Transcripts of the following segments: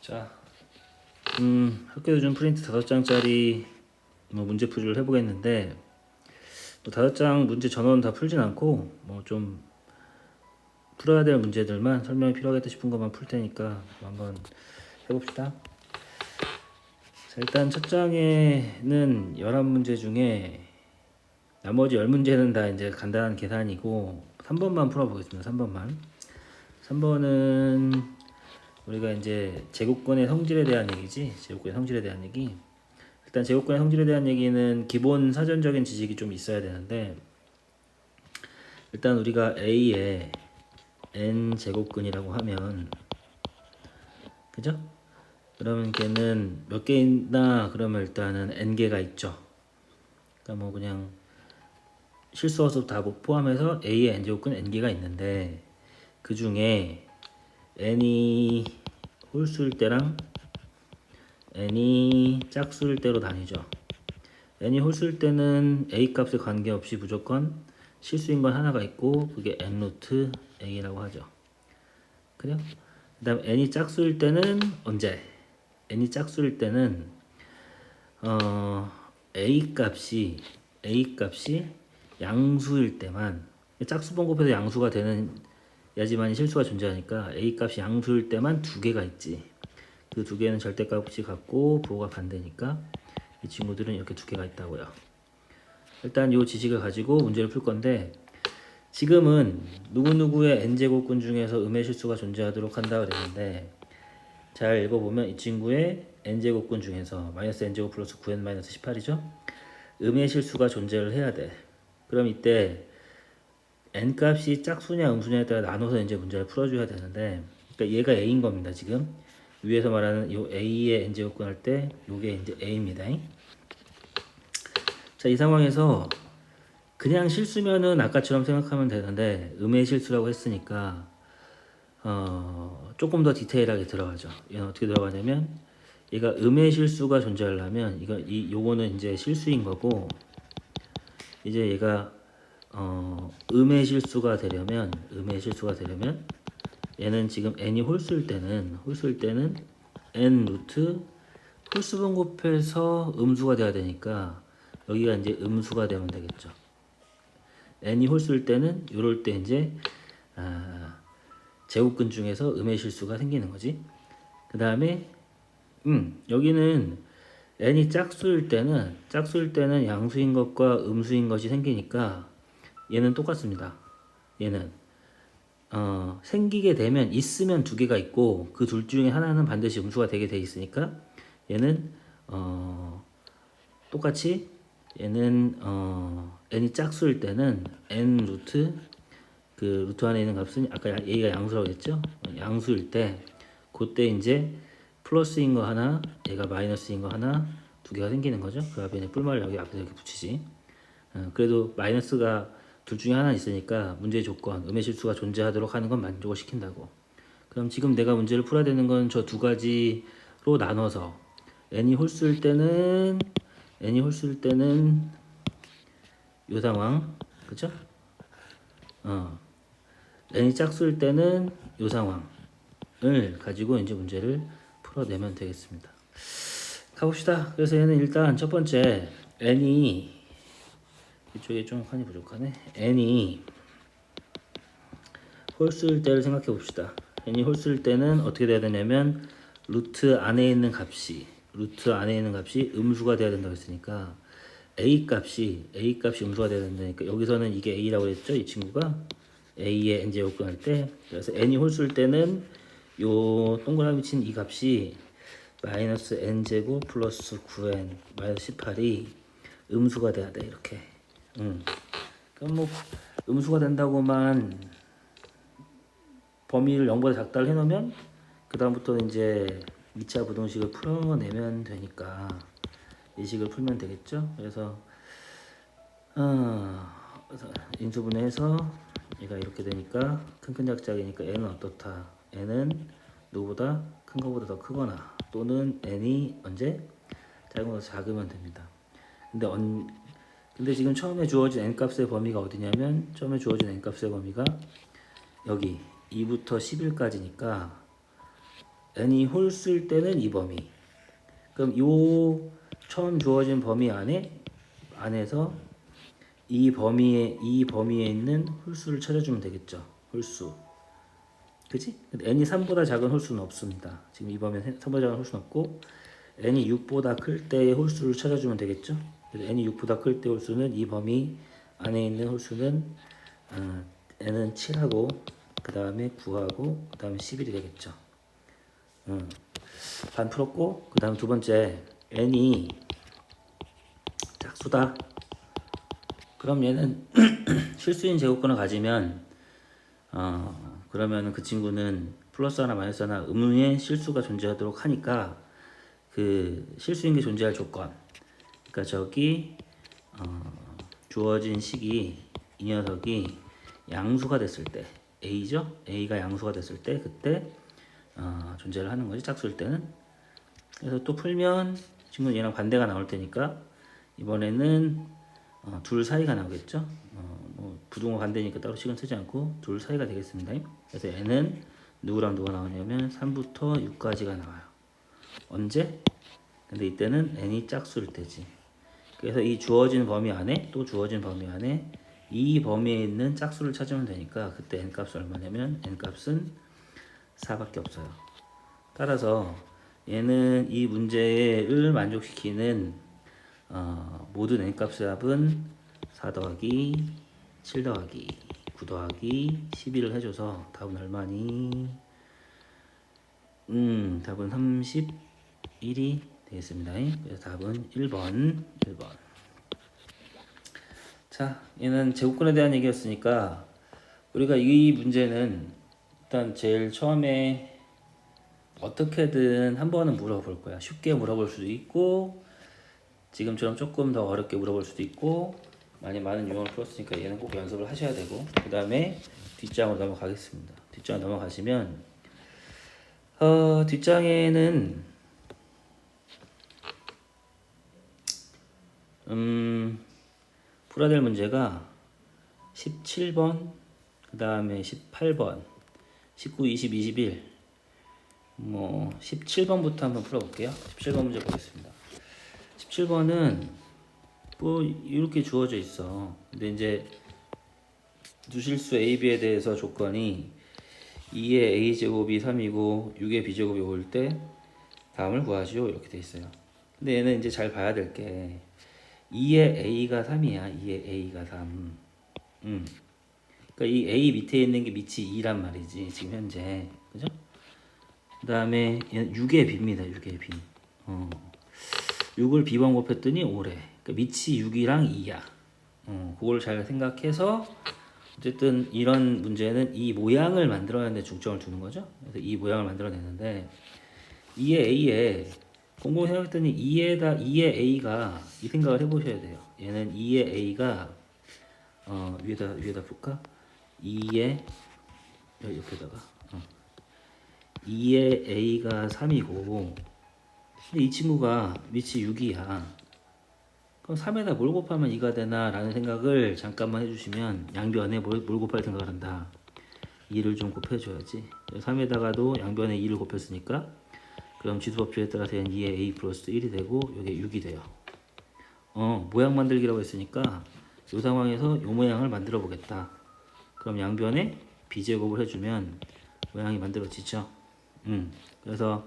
자, 학교에 준 프린트 5장짜리 문제풀이를 해보겠는데, 5장 문제 전원 다 풀진 않고 좀 풀어야 될 문제들만 설명이 필요하겠다 싶은 것만 풀 테니까 한번 해봅시다. 자, 일단 첫 장에는 11문제 중에 나머지 10문제는 다 이제 간단한 계산이고 3번만 풀어보겠습니다. 3번만. 3번은 우리가 이제 제곱근의 성질에 대한 얘기지. 제곱근의 성질에 대한 얘기. 일단 제곱근의 성질에 대한 얘기는 기본 사전적인 지식이 좀 있어야 되는데, 일단 우리가 A에 n 제곱근이라고 하면, 그죠? 그러면 걔는 몇 개 있나? 그러면 일단은 n 개가 있죠. 그러니까 그냥 실수어수 다 포함해서 A의 n 제곱근 n 개가 있는데, 그 중에 n이 홀수일 때랑 n이 짝수일 때로 나뉘죠. n이 홀수일 때는 a 값에 관계없이 무조건 실수인 건 하나가 있고 그게 n 루트 a라고 하죠. 그래요? 그 다음 n이 짝수일 때는 언제? n이 짝수일 때는 a 값이 양수일 때만, 짝수번 곱해서 양수가 되는 야지만이 실수가 존재하니까 a 값이 양수일 때만 두 개가 있지. 그 두 개는 절대값이 같고 부호가 반대니까 이 친구들은 이렇게 두 개가 있다고요. 일단 이 지식을 가지고 문제를 풀 건데, 지금은 누구누구의 n제곱근 중에서 음의 실수가 존재하도록 한다 그랬는데, 잘 읽어보면 이 친구의 n제곱근 중에서 마이너스 n제곱 플러스 9n 마이너스 18이죠. 음의 실수가 존재를 해야 돼. 그럼 이때 n 값이 짝수냐 음수냐에 따라 나눠서 이제 문제를 풀어줘야 되는데, 그러니까 얘가 a인 겁니다. 지금 위에서 말하는 요 a의 n제곱근 할 때 요게 이제 a입니다. 자, 이 상황에서 그냥 실수면은 아까처럼 생각하면 되는데, 음의 실수라고 했으니까 조금 더 디테일하게 들어가죠. 얘는 어떻게 들어가냐면, 얘가 음의 실수가 존재하려면 요거는 이제 실수인 거고, 이제 얘가 음의 실수가 되려면 얘는 지금 n이 홀수일 때는 n 루트 홀수분 곱해서 음수가 돼야 되니까 여기가 이제 음수가 되면 되겠죠. n이 홀수일 때는 요럴 때 이제 제곱근 중에서 음의 실수가 생기는 거지. 그 다음에 여기는 n이 짝수일 때는 양수인 것과 음수인 것이 생기니까 얘는 똑같습니다. 얘는 생기게 되면 있으면 두 개가 있고 그 둘 중에 하나는 반드시 음수가 되게 돼 있으니까 얘는 똑같이 얘는 n이 짝수일 때는 n 루트 그 루트 안에 있는 값은 아까 얘가 양수라고 했죠. 양수일 때 그때 이제 플러스인 거 하나, 얘가 마이너스인 거 하나, 두 개가 생기는 거죠. 그 앞에 뿔말을 여기 앞에서 이렇게 붙이지. 그래도 마이너스가 둘 중에 하나 있으니까 문제의 조건, 음의 실수가 존재하도록 하는 건 만족을 시킨다고. 그럼 지금 내가 문제를 풀어야 되는 건 저 두 가지로 나눠서 n이 홀수일 때는 요 상황, 그죠? n이 짝수일 때는 요 상황을 가지고 이제 문제를 풀어내면 되겠습니다. 가봅시다. 그래서 얘는 일단 첫 번째 n이 이쪽에 좀 칸이 부족하네. n이 홀수일 때를 생각해 봅시다. n이 홀수일 때는 어떻게 돼야 되냐면 루트 안에 있는 값이 음수가 돼야 된다고 했으니까 a 값이 음수가 돼야 된다니까 여기서는 이게 a라고 했죠. 이 친구가 a의 n제곱근 할 때, 그래서 n이 홀수일 때는 요 동그라미 친 이 값이 마이너스 n제곱 플러스 9n 마이너스 18이 음수가 돼야 돼. 이렇게. 그럼 음수가 된다고만 범위를 0보다 작다를 해놓으면 그 다음부터는 이제 2차 부등식을 풀어내면 되니까 이 식을 풀면 되겠죠. 그래서 인수분해해서 얘가 이렇게 되니까 큰 작작이니까 n은 어떻다. n은 누구보다 큰 거보다 더 크거나 또는 n이 언제 작은 것보다 작으면 됩니다. 근데 지금 처음에 주어진 n 값의 범위가 어디냐면, 처음에 주어진 n 값의 범위가 여기 2부터 11까지니까 n이 홀수일 때는 이 범위. 그럼 요 처음 주어진 범위 안에서 이 범위에 있는 홀수를 찾아주면 되겠죠. 홀수. 그치? 근데 n이 3보다 작은 홀수는 없습니다. 지금 이 범위에 3보다 작은 홀수는 없고 n이 6보다 클 때의 홀수를 찾아주면 되겠죠. 그래서 n이 6보다 클 때 홀수는 이 범위 안에 있는 홀수는 n은 7하고 그 다음에 9하고 그 다음에 11이 되겠죠. 반 풀었고 그 다음 두 번째 n이 짝수다. 그럼 얘는 실수인 제곱근을 가지면 그러면 그 친구는 플러스 하나 마이너스 하나 음의 실수가 존재하도록 하니까 그 실수인 게 존재할 조건. 그러니까 저기 주어진 식이 이 녀석이 양수가 됐을 때 a죠? a가 양수가 됐을 때 그때 존재를 하는 거지 짝수일 때는. 그래서 또 풀면 지금 얘랑 반대가 나올 테니까 이번에는 둘 사이가 나오겠죠. 뭐 부등호 반대니까 따로 식은 쓰지 않고 둘 사이가 되겠습니다. 그래서 n은 누구랑 누가 나오냐면 3부터 6까지가 나와요. 언제? 근데 이때는 n이 짝수일 때지. 그래서 이 주어진 범위 안에 또 주어진 범위 안에 이 범위에 있는 짝수를 찾으면 되니까 그때 n 값은 얼마냐면 n 값은 4밖에 없어요. 따라서 얘는 이 문제를 만족시키는 모든 n 값의 합은 4 더하기 7 더하기 9 더하기 11을 해줘서 답은 얼마니? 답은 31이 되겠습니다. 그래서 답은 1번. 자, 얘는 제곱근에 대한 얘기였으니까 우리가 이 문제는 일단 제일 처음에 어떻게든 한 번은 물어볼 거야. 쉽게 물어볼 수도 있고 지금처럼 조금 더 어렵게 물어볼 수도 있고 많은 유형을 풀었으니까 얘는 꼭 연습을 하셔야 되고 그 다음에 뒷장으로 넘어가겠습니다. 뒷장으로 넘어가시면 뒷장에는 풀어야 될 문제가 17번 그 다음에 18번 19, 20, 21 뭐 17번부터 한번 풀어볼게요. 17번 문제 보겠습니다. 17번은 뭐 이렇게 주어져 있어. 근데 이제 누실수 AB에 대해서 조건이 2의 A제곱이 3이고 6의 B제곱이 5일 때 다음을 구하시오 이렇게 돼 있어요. 근데 얘는 이제 잘 봐야 될 게 2의 A가 3이야. 2의 A가 3. 그러니까 이 A 밑에 있는 게 밑이 2란 말이지 지금 현재. 그죠? 그 다음에 6의 B입니다. 6의 B. 6을 B번 곱했더니 5래. 그러니까 밑이 6이랑 2야. 그걸 잘 생각해서 어쨌든 이런 문제는 이 모양을 만들어내는 데 중점을 두는 거죠. 그래서 이 모양을 만들어내는데 2의 A에 곰곰이 생각했더니 2의 A가 이 생각을 해보셔야 돼요. 얘는 2의 A가 위에다 볼까? 2의 옆에다가 2의 A가 3이고 근데 이 친구가 밑이 6이야. 그럼 3에다 뭘 곱하면 2가 되나 라는 생각을 잠깐만 해주시면 양변에 뭘 곱할 생각을 한다. 2를 좀 곱해줘야지. 3에다가도 양변에 2를 곱했으니까 그럼 지수법칙에 따라서 2의 A 플러스 1이 되고 이게 6이 돼요. 모양 만들기라고 했으니까 이 상황에서 이 모양을 만들어 보겠다. 그럼 양변에 B제곱을 해주면 모양이 만들어지죠. 그래서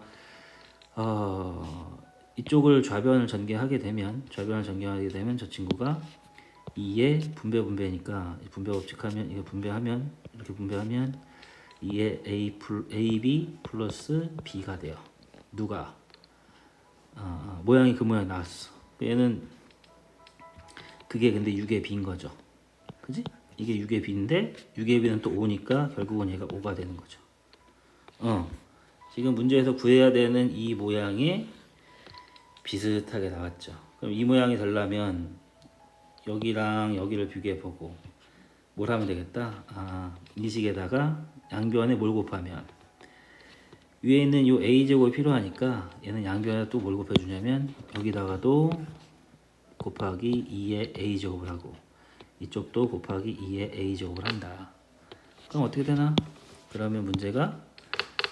이쪽을 좌변을 전개하게 되면 저 친구가 2의 분배니까 분배 법칙하면 이거 분배하면 이렇게 분배하면 2의 AB 플러스 B가 돼요. 누가 모양이 그 모양 나왔어. 얘는 그게 근데 6의 B인 거죠. 그지? 이게 6의 B인데 6의 B는 또 5니까 결국은 얘가 5가 되는 거죠. 지금 문제에서 구해야 되는 이 모양이 비슷하게 나왔죠. 그럼 이 모양이 되려면 여기랑 여기를 비교해 보고 뭘 하면 되겠다. 이 식에다가 양변에 뭘 곱하면 위에 있는 요 A제곱이 필요하니까 얘는 양변에 또 뭘 곱해주냐면 여기다가도 곱하기 2의 A제곱을 하고 이쪽도 곱하기 2의 A제곱을 한다. 그럼 어떻게 되나? 그러면 문제가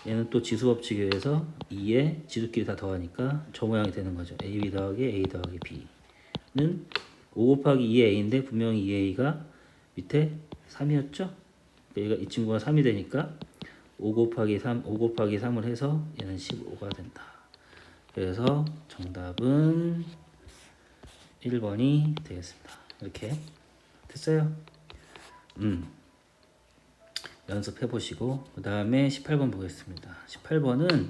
얘는 또 지수법칙에 의해서 2에 지수끼리 다 더하니까 저 모양이 되는 거죠. AB 더하기 A 더하기 B는 5 곱하기 2의 A인데 분명히 2A가 밑에 3이었죠? 얘가 이 친구가 3이 되니까 5 곱하기 3을 해서 얘는 15가 된다. 그래서 정답은 1번이 되겠습니다. 이렇게 됐어요? 연습해 보시고 그 다음에 18번 보겠습니다. 18번은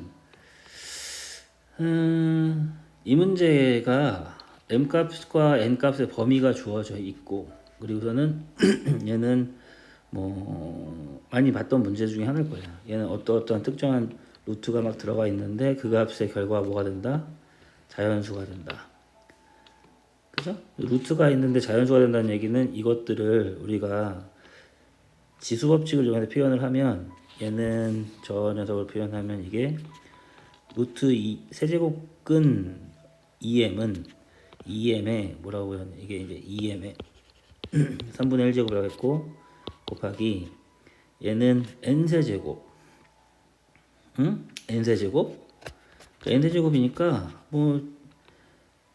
이 문제가 m값과 n값의 범위가 주어져 있고 그리고서는 얘는 뭐 많이 봤던 문제 중에 하나일 거예요. 얘는 어떤 특정한 루트가 막 들어가 있는데 그 값의 결과가 뭐가 된다? 자연수가 된다. 그죠? 루트가 있는데 자연수가 된다는 얘기는 이것들을 우리가 지수법칙을 이용해서 표현을 하면 얘는 저 녀석을 표현하면 이게 루트 2 세제곱근 2m에 뭐라고 하냐 이게 이제 2m에 3분의 1제곱이라고 했고 곱하기 얘는 n세제곱 n세제곱 n세제곱이니까 뭐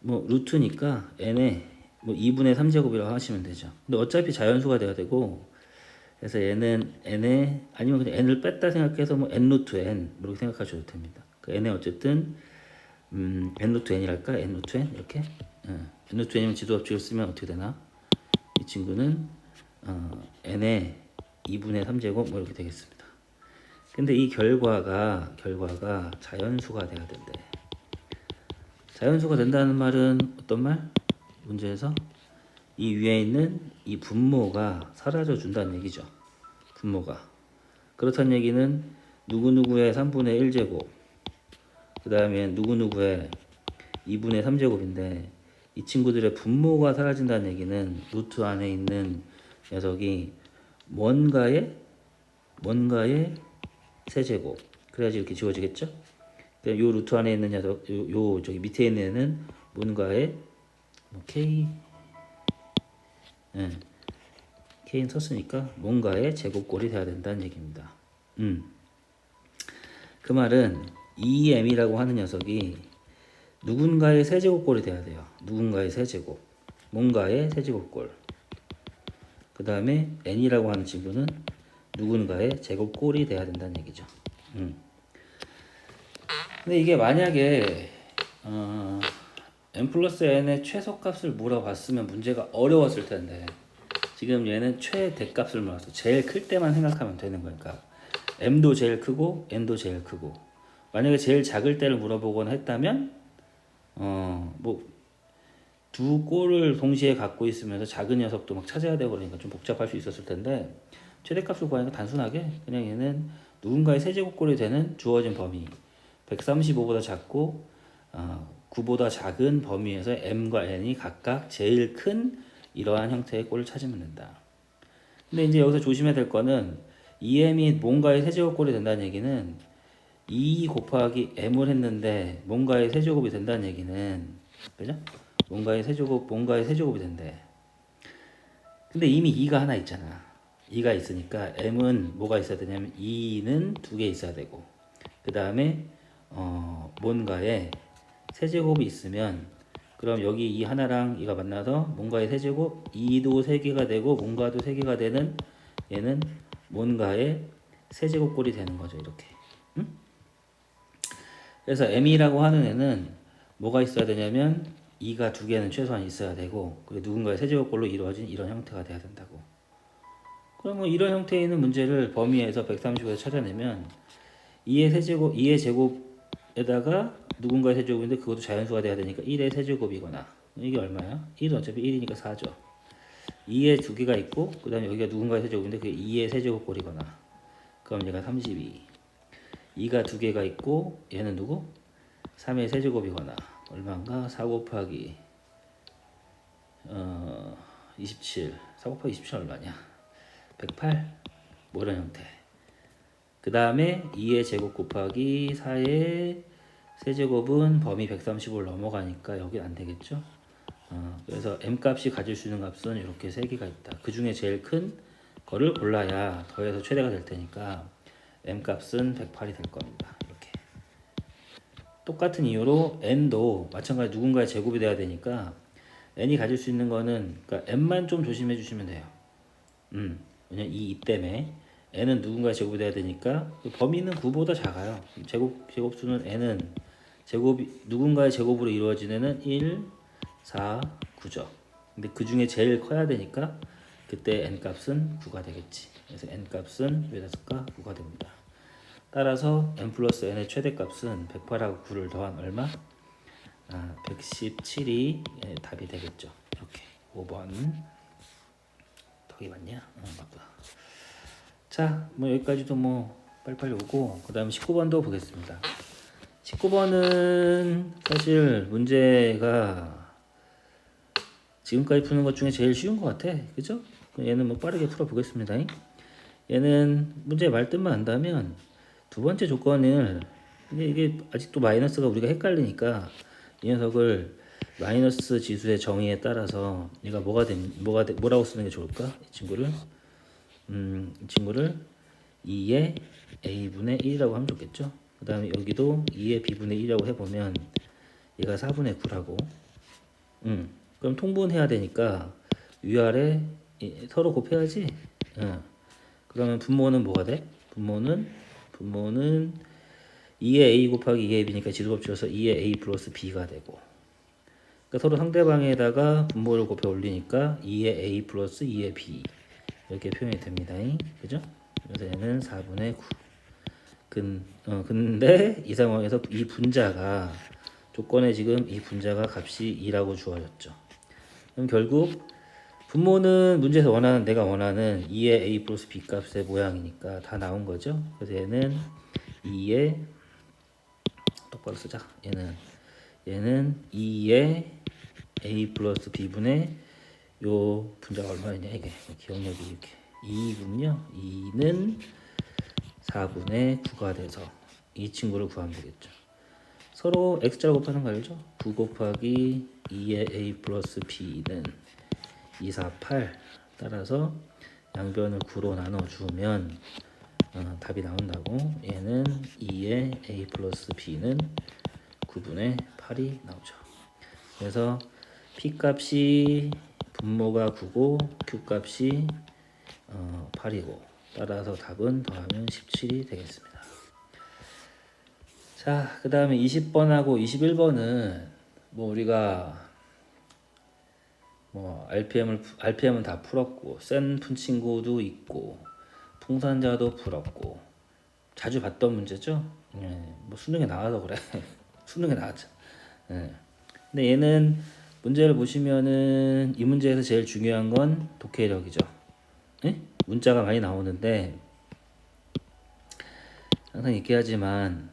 루트니까 n에 뭐 2분의 3제곱이라고 하시면 되죠. 근데 어차피 자연수가 돼야 되고 그래서 얘는 n에 아니면 그냥 n을 뺐다 생각해서 뭐 n 루트 n 이렇게 생각하셔도 됩니다. 그 n에 어쨌든 n 루트 n이랄까 n 루트 n 이렇게 n 루트 n이면 지수법칙을 쓰면 어떻게 되나 이 친구는 n의 2분의 3제곱 뭐 이렇게 되겠습니다. 근데 이 결과가 자연수가 돼야 된대. 자연수가 된다는 말은 어떤 말? 문제에서 이 위에 있는 이 분모가 사라져 준다는 얘기죠. 분모가. 그렇다는 얘기는 누구누구의 3분의 1제곱 그 다음에 누구누구의 2분의 3제곱인데 이 친구들의 분모가 사라진다는 얘기는 루트 안에 있는 녀석이 뭔가의 세제곱 그래야지 이렇게 지워지겠죠? 요 루트 안에 있는 녀석 저기 밑에 있는 애는 뭔가의 뭐 K K는 썼으니까 뭔가의 제곱꼴이 돼야 된다는 얘기입니다. 그 말은 2m이라고 하는 녀석이 누군가의 세제곱꼴이 돼야 돼요. 누군가의 세제곱 뭔가의 세제곱꼴 그 다음에 n이라고 하는 친구는 누군가의 제곱꼴이 돼야 된다는 얘기죠. 근데 이게 만약에 n 플러스 n의 최소값을 물어봤으면 문제가 어려웠을 텐데 지금 얘는 최대값을 물어서 제일 클 때만 생각하면 되는 거니까 m도 제일 크고 n도 제일 크고 만약에 제일 작을 때를 물어보거나 했다면 뭐 두 꼴을 동시에 갖고 있으면서 작은 녀석도 막 찾아야 되고 그러니까 좀 복잡할 수 있었을 텐데 최대값을 구하니까 단순하게 그냥 얘는 누군가의 세제곱꼴이 되는 주어진 범위 135보다 작고 9보다 작은 범위에서 m과 n이 각각 제일 큰 이러한 형태의 꼴을 찾으면 된다. 근데 이제 여기서 조심해야 될 거는 2m이 뭔가의 세제곱꼴이 된다는 얘기는 2 곱하기 m을 했는데 뭔가의 세제곱이 된다는 얘기는 그죠? 뭔가의 세제곱이 된대. 근데 이미 2가 하나 있잖아. 2가 있으니까 m은 뭐가 있어야 되냐면 2는 2개 있어야 되고 그 다음에 뭔가의 세제곱이 있으면 그럼 여기 이 하나랑 이가 만나서 뭔가의 세제곱 2도 3개가 되고 뭔가도 3개가 되는 얘는 뭔가의 세제곱꼴이 되는 거죠. 이렇게. 그래서 m이라고 하는 애는 뭐가 있어야 되냐면 2가 2개는 최소한 있어야 되고 그리고 누군가의 세제곱꼴로 이루어진 이런 형태가 돼야 된다고. 그러면 이런 형태에 있는 문제를 범위에서 135에서 찾아내면 2의 제곱에다가 누군가의 세제곱인데 그것도 자연수가 돼야 되니까 1의 세제곱이거나 이게 얼마야? 1은 어차피 1이니까 4죠. 2에 2개가 있고 그 다음에 여기가 누군가의 세제곱인데 그게 2의 세제곱꼴이거나 그럼 얘가 32 2가 2개가 있고 얘는 누구? 3의 세제곱이거나 얼마인가? 4 곱하기 27 4 곱하기 27 얼마냐? 108 뭐 이런 형태. 그 다음에 2의 제곱 곱하기 4의 세제곱은 범위 135를 넘어가니까 여기 안 되겠죠? 그래서 m값이 가질 수 있는 값은 이렇게 3개가 있다. 그 중에 제일 큰 거를 골라야 더해서 최대가 될 테니까 m 값은 108이 될 겁니다. 이렇게 똑같은 이유로 n도 마찬가지 누군가의 제곱이 돼야 되니까 n이 가질 수 있는 거는 그러니까 n만 좀 조심해 주시면 돼요. 왜냐면 이 때문에 n은 누군가의 제곱이 돼야 되니까 그 범위는 9보다 작아요. 제곱수는 n은 제곱이 누군가의 제곱으로 이루어진 애는 1, 4, 9죠. 근데 그 중에 제일 커야 되니까 그때 n 값은 9가 되겠지. 그래서 n 값은 몇에 쓸까? 9가 됩니다. 따라서 n 플러스 n의 최대값은 108하고 9를 더한 얼마? 117이 답이 되겠죠. 이렇게 5번 덕이 맞냐? 맞구나. 자, 뭐 여기까지도 뭐 빨리빨리 오고 그 다음 19번도 보겠습니다. 19번은 사실 문제가 지금까지 푸는 것 중에 제일 쉬운 것 같아. 그죠? 얘는 뭐 빠르게 풀어보겠습니다. 얘는 문제 말뜻만 안다면 두 번째 조건을 이게 아직도 마이너스가 우리가 헷갈리니까 이 녀석을 마이너스 지수의 정의에 따라서 얘가 뭐라고 쓰는 게 좋을까? 이 친구를 이 친구를 2의 a분의 1이라고 하면 좋겠죠. 그 다음에 여기도 2의 b분의 1이라고 해보면 얘가 4분의 9라고. 그럼 통분해야 되니까 위아래 서로 곱해야지. 그러면 분모는 뭐가 돼? 분모는 2의 a 곱하기 2의 b니까 지수곱쳐서 2의 a 플러스 b가 되고, 그러니까 서로 상대방에다가 분모를 곱해 올리니까 2의 a 플러스 2의 b 이렇게 표현이 됩니다. 그죠? 그래서 얘는 4분의 9. 근데 이 상황에서 이 분자가 조건에 지금 이 분자가 값이 2라고 주어졌죠. 그럼 결국 분모는 문제에서 내가 원하는 2의 a 플러스 b 값의 모양이니까 다 나온 거죠. 그래서 얘는 2의 똑바로 쓰자. 얘는 2의 a 플러스 b분의 요 분자가 얼마냐 이게 기억력이 이렇게 2군요. 2는 4분의 9가 돼서 이 친구를 구하면 되겠죠. 서로 x자를 곱하는 거 알죠? 9 곱하기 2의 a 플러스 b는 2, 4, 8. 따라서 양변을 9로 나눠주면 답이 나온다고. 얘는 2의 a 플러스 b는 9분의 8이 나오죠. 그래서 p 값이 분모가 9고 q 값이 8이고 따라서 답은 더하면 17이 되겠습니다. 자, 그 다음에 20번하고 21번은 뭐 우리가 뭐 RPM은 다 풀었고 센 푼 친구도 있고 풍산자도 풀었고 자주 봤던 문제죠. 뭐 수능에 나와서 그래. 수능에 나왔죠. 근데 얘는 문제를 보시면은 이 문제에서 제일 중요한 건 독해력이죠. 문자가 많이 나오는데 항상 얘기하지만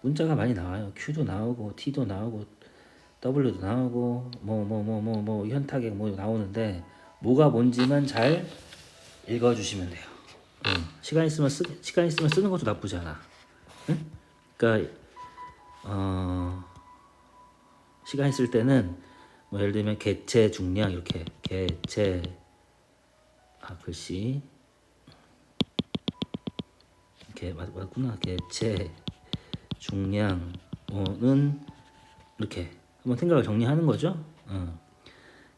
문자가 많이 나와요. Q도 나오고 T도 나오고 W도 나오고 뭐 현타격 뭐 나오는데 뭐가 뭔지만 잘 읽어주시면 돼요. 시간 있으면 쓰는 것도 나쁘지 않아. 그러니까 시간 있을 때는 뭐 예를 들면 개체 중량 이렇게 개체 글씨 이렇게 맞구나. 개체 중량은 이렇게 한번 생각을 정리하는 거죠.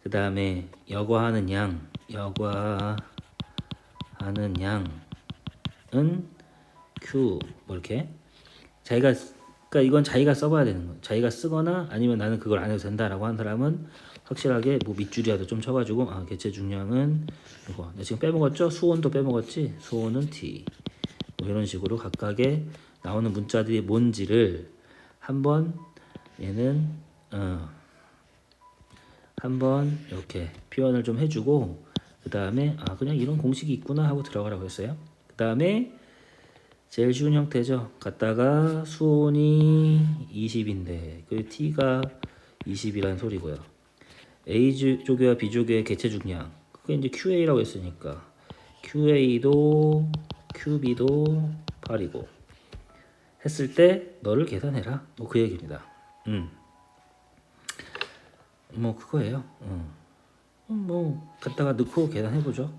그 다음에 여과하는 양은 Q 뭐 이렇게 그러니까 이건 자기가 써봐야 되는 거. 자기가 쓰거나 아니면 나는 그걸 안 해도 된다라고 하는 사람은 확실하게 뭐 밑줄이라도 좀 쳐가지고 개체 중량은 이거. 지금 빼먹었죠? 수온도 빼먹었지? 수온은 T. 뭐 이런 식으로 각각의 나오는 문자들이 뭔지를 한번 얘는 한번 이렇게 표현을 좀 해주고 그 다음에 그냥 이런 공식이 있구나 하고 들어가라고 했어요. 그 다음에 제일 쉬운 형태죠. 갖다가 수온이 20인데 그 T가 20이란 소리고요. A조개와 B조개의 개체 중량 그게 이제 QA라고 했으니까 QA도 QB도 8이고 했을 때 너를 계산해라. 뭐 그 얘기입니다. 뭐 그거예요. 뭐 갖다가 넣고 계산해보죠.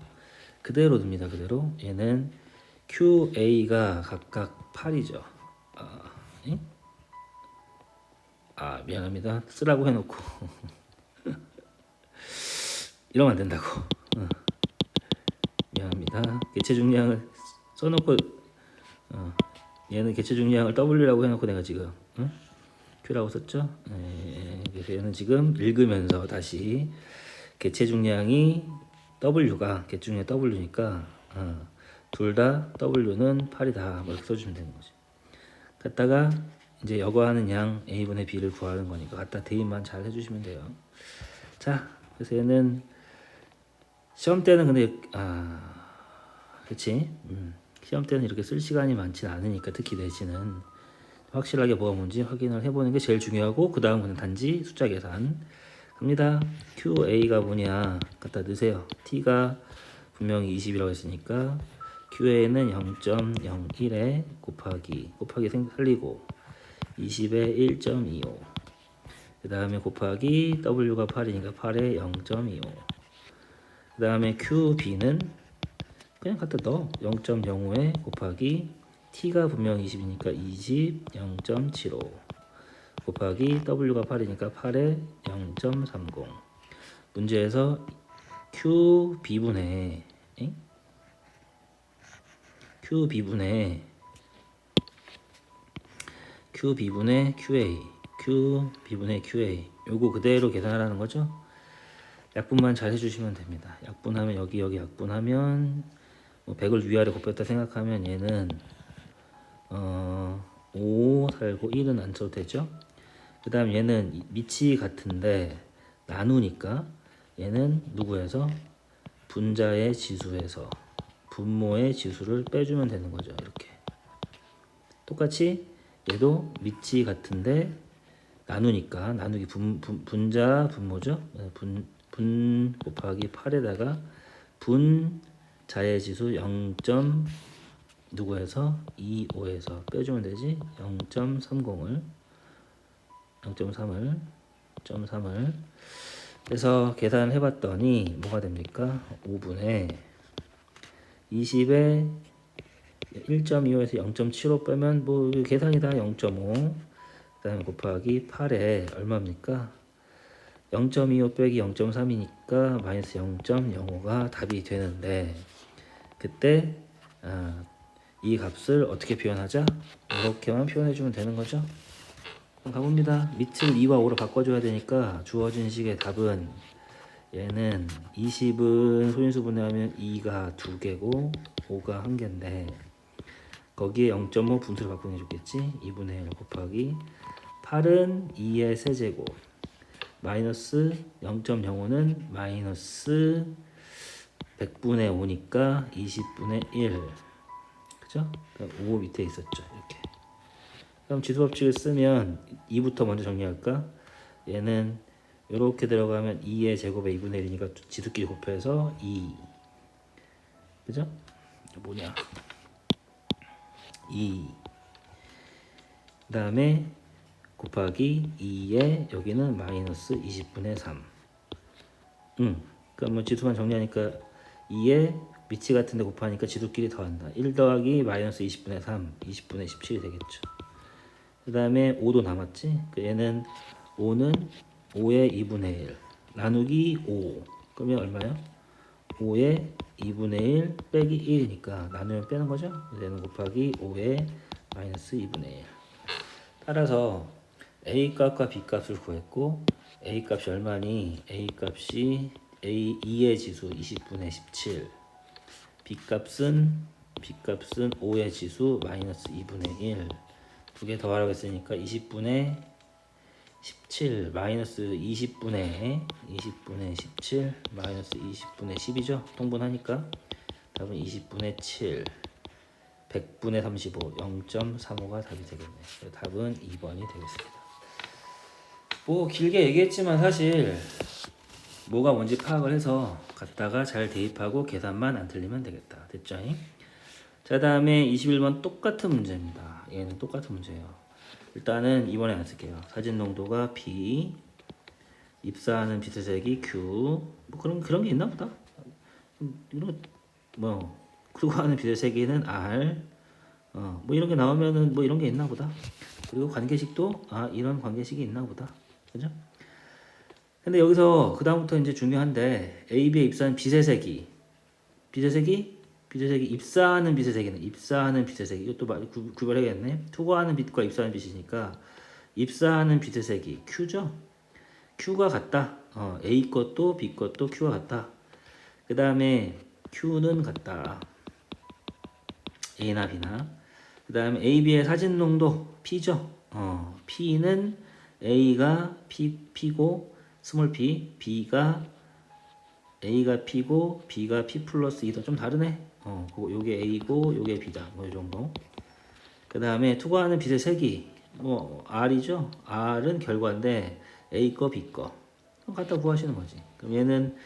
그대로 듭니다. 그대로 얘는 QA가 각각 8이죠. 예? 미안합니다. 쓰라고 해놓고 이러면 안 된다고. 미안합니다. 개체 중량을 써놓고 얘는 개체 중량을 W라고 해놓고 내가 지금 Q라고 썼죠. 그래서 얘는 지금 읽으면서 다시 개체 중량이 W가 개체 중량 W니까 둘 다 W는 8이다. 뭐 이렇게 써주면 되는 거지. 갖다가 이제 여과하는 양 A분의 B를 구하는 거니까 갖다 대입만 잘 해주시면 돼요. 자, 그래서 얘는 시험 때는 근데 그치? 시험 때는 이렇게 쓸 시간이 많지 않으니까 특히 내신은 확실하게 뭐가 뭔지 확인을 해보는 게 제일 중요하고 그 다음은 단지 숫자 계산 갑니다. QA가 뭐냐 갖다 넣으세요. T가 분명히 20이라고 했으니까 QA는 0.01에 곱하기 살리고 20에 1.25 그 다음에 곱하기 W가 8이니까 8에 0.25 그 다음에 QB는 그냥 갖다 넣어. 0.05에 곱하기 T가 분명 20이니까 20 0.75 곱하기 W가 8이니까 8에 0.30 문제에서 QB분의 QB분의 QA 요거 그대로 계산하라는 거죠. 약분만 잘 해주시면 됩니다. 약분하면 여기 약분하면 뭐 100을 위아래 곱했다 생각하면 얘는 5 살고 1은 안 써도 되죠. 그 다음 얘는 밑이 같은데 나누니까 얘는 누구에서 분자의 지수에서 분모의 지수를 빼주면 되는 거죠. 이렇게 똑같이 얘도 밑이 같은데 나누니까 나누기 분자 분모죠. 분 곱하기 8에다가 분자의 지수 0. 누구에서 25에서 빼주면 되지. 0.30을 0.3을 해서 계산을 해봤더니 뭐가 됩니까? 5분의 20에 1.25에서 0.75 빼면 뭐 계산이다. 0.5 그 다음에 곱하기 8에 얼마입니까? 0.25 빼기 0.3이니까 마이너스 0.05가 답이 되는데 그때 이 값을 어떻게 표현하자? 이렇게만 표현해주면 되는 거죠. 그럼 가봅니다. 밑을 2와 5로 바꿔줘야 되니까 주어진 식의 답은 얘는 20은 소인수 분해하면 2가 2개고 5가 1개인데 거기에 0.5 분수를 바꿔내줬겠지. 2분의 1 곱하기 8은 2의 세제곱 마이너스 0.05는 마이너스 100분의 5니까 20분의 1 그죠? 5 밑에 있었죠. 이렇게 그럼 지수법칙을 쓰면 2부터 먼저 정리할까? 얘는 이렇게 들어가면 2의 제곱에 2분의 1이니까 지수끼리 곱해서 2 그죠? 뭐냐 2 그 다음에 곱하기 2에 여기는 마이너스 20분의 3 그러면 지수만 정리하니까 2에 밑이 같은데 곱하니까 지수끼리 더한다. 1 더하기 마이너스 20분의 3 20분의 17이 되겠죠. 그 다음에 5도 남았지. 얘는 5는 5의 2분의 1 나누기 5 그러면 얼마야? 5의 2분의 1 빼기 1이니까 나누면 빼는 거죠. 얘는 곱하기 5의 마이너스 2분의 1 따라서 A 값과 B 값을 구했고 A 값이 얼마니? A 값이 A 2의 지수 20분의 17 B 값은 5의 지수 마이너스 2분의 1 두 개 더하라고 했으니까 20분의 17 마이너스 20분의 17 마이너스 20분의 10이죠. 통분하니까 답은 20분의 7 100분의 35 0.35가 답이 되겠네. 답은 2번이 되겠습니다. 뭐 길게 얘기했지만 사실 뭐가 뭔지 파악을 해서 갖다가 잘 대입하고 계산만 안 틀리면 되겠다. 됐죠? 자, 다음에 21번 똑같은 문제입니다. 얘는 똑같은 문제예요. 일단은 이번에 안 쓸게요. 사진 농도가 B, 입사하는 빛의 색이 Q, 뭐 그런 게 있나 보다. 이런 거 뭐 투구하는 빛의 세기는 R. 뭐 이런 게 나오면은 뭐 이런 게 있나 보다. 그리고 관계식도 이런 관계식이 있나 보다. 그죠? 근데 여기서 그 다음부터 이제 중요한데 A, B에 입사하는 빛의 세기, 빛의 세기, 빛의 세기, 입사하는 빛의 세기는 입사하는 빛의 세기. 이것도 구별해야겠네. 투과하는 빛과 입사하는 빛이니까 입사하는 빛의 세기 Q죠. Q가 같다. A 것도 B 것도 Q가 같다. 그 다음에 Q는 같다. A나 B나. 그 다음에 A, B의 사진 농도 P죠. P는 A가 P고 스몰 p, A가 P고 B가 P 플러스 2다. 좀 다르네. 요게 A고 요게 B다. 뭐 이 정도. 그 다음에 투과하는 빛의 색이 뭐 R이죠. R은 결과인데 A 거 B 거 갖다 구하시는 거지. 그럼 얘는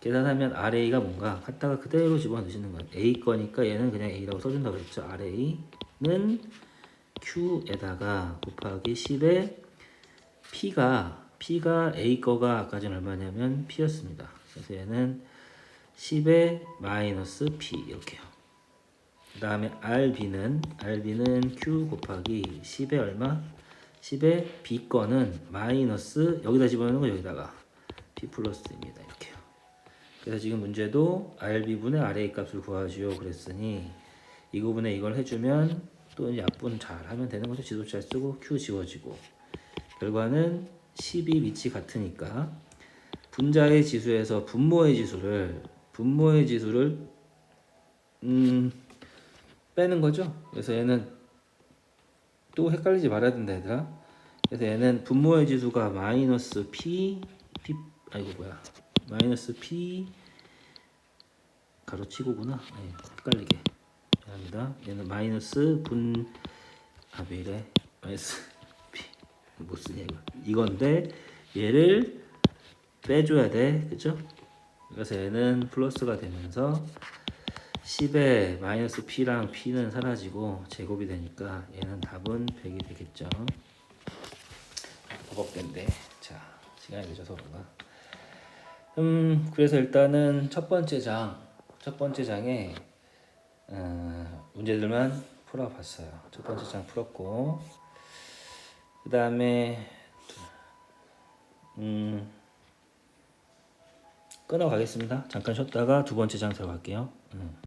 계산하면 RA가 뭔가 갖다가 그대로 집어넣으시는 거예요. A 거니까 얘는 그냥 A라고 써준다 그랬죠. RA는 Q에다가 곱하기 10에 P가 A 거가 아까 전 얼마냐면 P였습니다. 그래서 얘는 10에 마이너스 P 이렇게요. 그 다음에 RB는 Q 곱하기 10에 얼마? 10에 B 거는 마이너스 여기다 집어넣는 거 여기다가 P 플러스입니다. 이렇게요. 그래서 지금 문제도 RB분의 RA 값을 구하시오 그랬으니 이 부분에 이걸 해주면 또 약분 잘 하면 되는 거죠. 지도 잘 쓰고 Q 지워지고 결과는 10이 위치 같으니까 분자의 지수에서 분모의 지수를 빼는 거죠. 그래서 얘는 또 헷갈리지 말아야 된다 얘들아. 그래서 얘는 분모의 지수가 마이너스 마이너스 P 가로치고구나. 네, 헷갈리게 합니다. 얘는 마이너스 왜 이래? 마이너스 P 못 쓰냐 이건데 얘를 빼줘야 돼, 그죠? 그래서 얘는 플러스가 되면서 10에 마이너스 P랑 P는 사라지고 제곱이 되니까 얘는 답은 100이 되겠죠. 버벅된데 자 시간이 늦어서 그런가. 그래서 일단은 첫 번째 장에 문제들만 풀어봤어요. 첫 번째 장 풀었고 그 다음에 끊어 가겠습니다. 잠깐 쉬었다가 두 번째 장 들어갈게요.